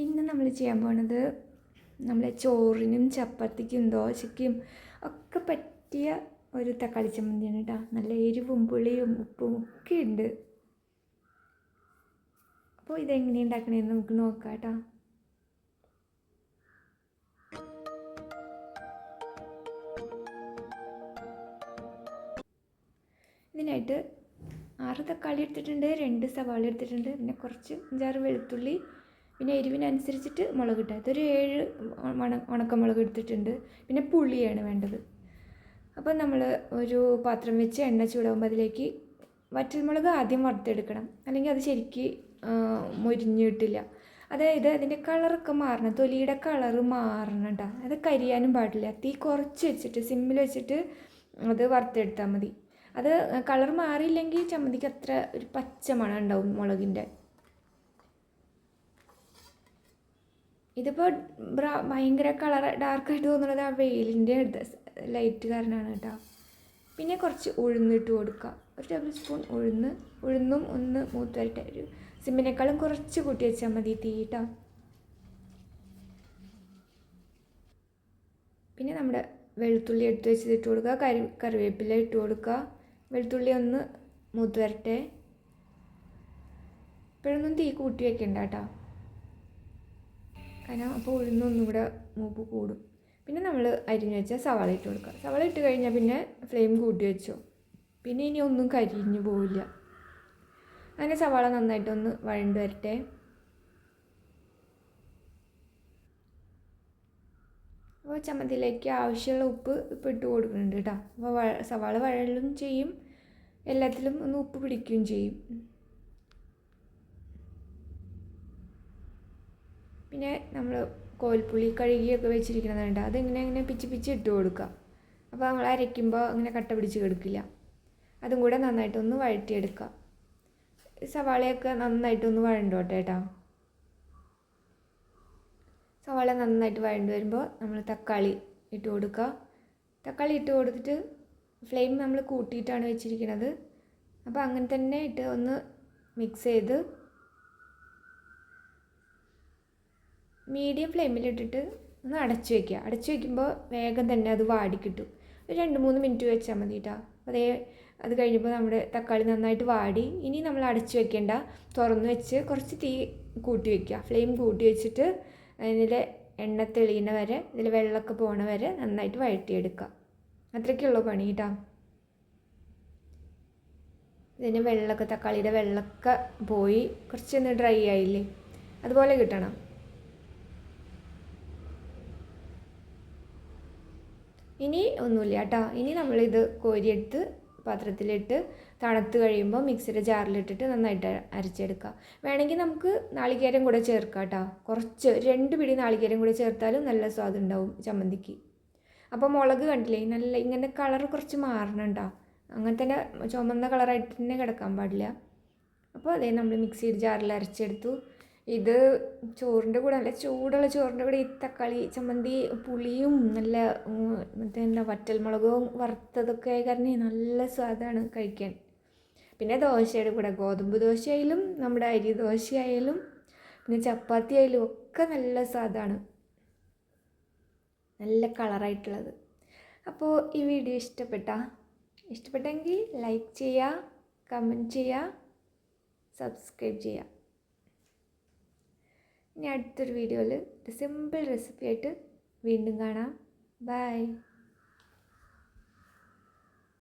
ഇന്ന് നമ്മൾ ചെയ്യാൻ പോണത് നമ്മളെ ചോറിനും ചപ്പാത്തിക്കും ദോശയ്ക്കും ഒക്കെ പറ്റിയ ഒരു തക്കാളി ചമ്മന്തിയാണ് കേട്ടോ. നല്ല എരിവും പുളിയും ഉപ്പും ഒക്കെ ഉണ്ട്. അപ്പോൾ ഇതെങ്ങനെ ഉണ്ടാക്കണേന്ന് നമുക്ക് നോക്കാം കേട്ടോ. ഇതിനായിട്ട് 6 തക്കാളി എടുത്തിട്ടുണ്ട്, 2 സവാള എടുത്തിട്ടുണ്ട്, പിന്നെ കുറച്ച് 5-6 വെളുത്തുള്ളി, പിന്നെ എരിവിനനുസരിച്ചിട്ട് മുളക് ഇട്ടത് ഒരു 7 ഉണക്കമുളക് എടുത്തിട്ടുണ്ട്. പിന്നെ പുളിയാണ് വേണ്ടത്. അപ്പോൾ നമ്മൾ ഒരു പാത്രം വെച്ച് എണ്ണ ചൂടാകുമ്പോൾ അതിലേക്ക് വറ്റൽമുളക് ആദ്യം വറുത്തെടുക്കണം, അല്ലെങ്കിൽ അത് ശരിക്ക് മൊരിഞ്ഞ് കിട്ടില്ല. അതായത് അതിൻ്റെ കളറൊക്കെ മാറണം, തൊലിയുടെ കളറ് മാറണം കേട്ടോ. അത് കരിയാനും പാടില്ല. തീ കുറച്ച് വെച്ചിട്ട് സിമ്മിൽ വെച്ചിട്ട് അത് വറുത്തെടുത്താൽ മതി. അത് കളർ മാറിയില്ലെങ്കിൽ ചമ്മന്തിക്ക് അത്ര ഒരു പച്ച മണം ഉണ്ടാവും മുളകിൻ്റെ. ഇതിപ്പോൾ ഭയങ്കര കളർ ഡാർക്കായിട്ട് തോന്നുന്നത് ആ വെയിലിൻ്റെ ലൈറ്റ് കാരണമാണ് കേട്ടോ. പിന്നെ കുറച്ച് ഉഴുന്നിട്ട് കൊടുക്കുക, 1 ടേബിൾ സ്പൂൺ ഉഴുന്നും ഒന്ന് മൂത്ത് വരട്ടെ. ഒരു സിമ്മിനേക്കാളും കുറച്ച് കൂട്ടി വെച്ചാൽ മതി തീ കേട്ടോ. പിന്നെ നമ്മുടെ വെളുത്തുള്ളി എടുത്ത് വെച്ചത് ഇട്ട് കൊടുക്കുക, കറിവേപ്പില ഇട്ട് കൊടുക്കുക. വെളുത്തുള്ളി ഒന്ന് മൂത്ത് വരട്ടെ. ഇപ്പോഴൊന്നും തീ കൂട്ടി വെക്കണ്ട കേട്ടോ, കാരണം അപ്പോൾ ഉഴുന്നൊന്നും കൂടെ മൂപ്പ് കൂടും. പിന്നെ നമ്മൾ അരിഞ്ഞ് വെച്ചാൽ സവാള ഇട്ട് കൊടുക്കുക. സവാള ഇട്ട് കഴിഞ്ഞാൽ പിന്നെ ഫ്ലെയിം കൂട്ടി വെച്ചോ, പിന്നെ ഇനി ഒന്നും കരിഞ്ഞു പോവില്ല. അങ്ങനെ സവാള നന്നായിട്ടൊന്ന് വഴണ്ട് വരട്ടെ. അപ്പോൾ ചമ്മന്തിയിലേക്ക് ആവശ്യമുള്ള ഉപ്പ് ഇപ്പോൾ ഇട്ട് കൊടുക്കുന്നുണ്ട് കേട്ടോ. അപ്പോൾ സവാള വഴലും ചെയ്യും, എല്ലാത്തിലും ഒന്ന് ഉപ്പ് പിടിക്കുകയും ചെയ്യും. പിന്നെ നമ്മൾ കോൽപ്പുളി കഴുകിയൊക്കെ വെച്ചിരിക്കുന്നതുണ്ട്, അതിങ്ങനെ പിച്ച് ഇട്ട് കൊടുക്കുക. അപ്പോൾ നമ്മൾ അരയ്ക്കുമ്പോൾ അങ്ങനെ കട്ട പിടിച്ച് കിടക്കില്ല. അതും കൂടെ നന്നായിട്ടൊന്ന് വഴറ്റിയെടുക്കുക. സവാളയൊക്കെ നന്നായിട്ടൊന്ന് വഴണ്ടോട്ടെ കേട്ടോ. സവാള നന്നായിട്ട് വഴണ്ട് വരുമ്പോൾ നമ്മൾ തക്കാളി ഇട്ട് കൊടുക്കുക. തക്കാളി ഇട്ട് കൊടുത്തിട്ട് ഫ്ലെയിം നമ്മൾ കൂട്ടിയിട്ടാണ് വെച്ചിരിക്കുന്നത്. അപ്പോൾ അങ്ങനെ തന്നെ ഇട്ട് ഒന്ന് മിക്സ് ചെയ്ത് മീഡിയം ഫ്ലെയിമിലിട്ടിട്ട് ഒന്ന് അടച്ചു വയ്ക്കുക. അടച്ചു വയ്ക്കുമ്പോൾ വേഗം തന്നെ അത് വാടി കിട്ടും. ഒരു 2-3 മിനിറ്റ് വെച്ചാൽ മതി കേട്ടോ. അത് കഴിഞ്ഞപ്പോൾ നമ്മുടെ തക്കാളി നന്നായിട്ട് വാടി. ഇനി നമ്മൾ അടച്ചു വെക്കേണ്ട, തുറന്ന് വെച്ച് കുറച്ച് തീ കൂട്ടി വയ്ക്കുക. ഫ്ലെയിം കൂട്ടി വെച്ചിട്ട് അതിൽ എണ്ണ തെളിയുന്ന വരെ, ഇതിൽ വെള്ളമൊക്കെ പോണ വരെ നന്നായിട്ട് വഴറ്റിയെടുക്കുക. അത്രയ്ക്കുള്ളൂ പണി കേട്ടോ. ഇതിന് വെള്ളമൊക്കെ, തക്കാളിയുടെ വെള്ളമൊക്കെ പോയി കുറച്ചൊന്ന് ഡ്രൈ ആയില്ലേ, അതുപോലെ കിട്ടണം. ഇനി ഒന്നുമില്ല കേട്ടോ. ഇനി നമ്മളിത് കോരിയെടുത്ത് പാത്രത്തിലിട്ട് തണുത്ത് കഴിയുമ്പോൾ മിക്സിയുടെ ജാറിലിട്ടിട്ട് നന്നായിട്ട് അരച്ചെടുക്കുക. വേണമെങ്കിൽ നമുക്ക് നാളികേരം കൂടെ ചേർക്കാം കേട്ടോ. കുറച്ച് 2 പിടി നാളികേരം കൂടെ ചേർത്താലും നല്ല സ്വാദ് ഉണ്ടാവും ചമ്മന്തിക്ക്. അപ്പോൾ മുളക് കണ്ടില്ലേ, നല്ല ഇങ്ങനെ കളർ കുറച്ച് മാറണുണ്ടോ, അങ്ങനെ തന്നെ ചുമന്ന കളറായിട്ട് തന്നെ കിടക്കാൻ പാടില്ല. അപ്പോൾ അതേ നമ്മൾ മിക്സിയുടെ ജാറിൽ അരച്ചെടുത്തു. ഇത് ചോറിൻ്റെ കൂടെ, നല്ല ചൂടുള്ള ചോറിൻ്റെ കൂടെ ഈ തക്കാളി ചമ്മന്തി പുളിയും നല്ല എന്താ വറ്റൽമുളകും വറുത്തതൊക്കെ കാരണം നല്ല സ്വാദാണ് കഴിക്കാൻ. പിന്നെ ദോശയുടെ കൂടെ, ഗോതമ്പ് ദോശയായാലും നമ്മുടെ അരി ദോശയായാലും പിന്നെ ചപ്പാത്തി ആയാലും ഒക്കെ നല്ല സ്വാദാണ്, നല്ല കളറായിട്ടുള്ളത്. അപ്പോൾ ഈ വീഡിയോ ഇഷ്ടപ്പെട്ടെങ്കിൽ ലൈക്ക് ചെയ്യുക, കമൻറ്റ് ചെയ്യുക, സബ്സ്ക്രൈബ് ചെയ്യുക. ഇനി അടുത്തൊരു വീഡിയോയിൽ ഒരു സിമ്പിൾ റെസിപ്പി ആയിട്ട് വീണ്ടും കാണാം. ബൈ.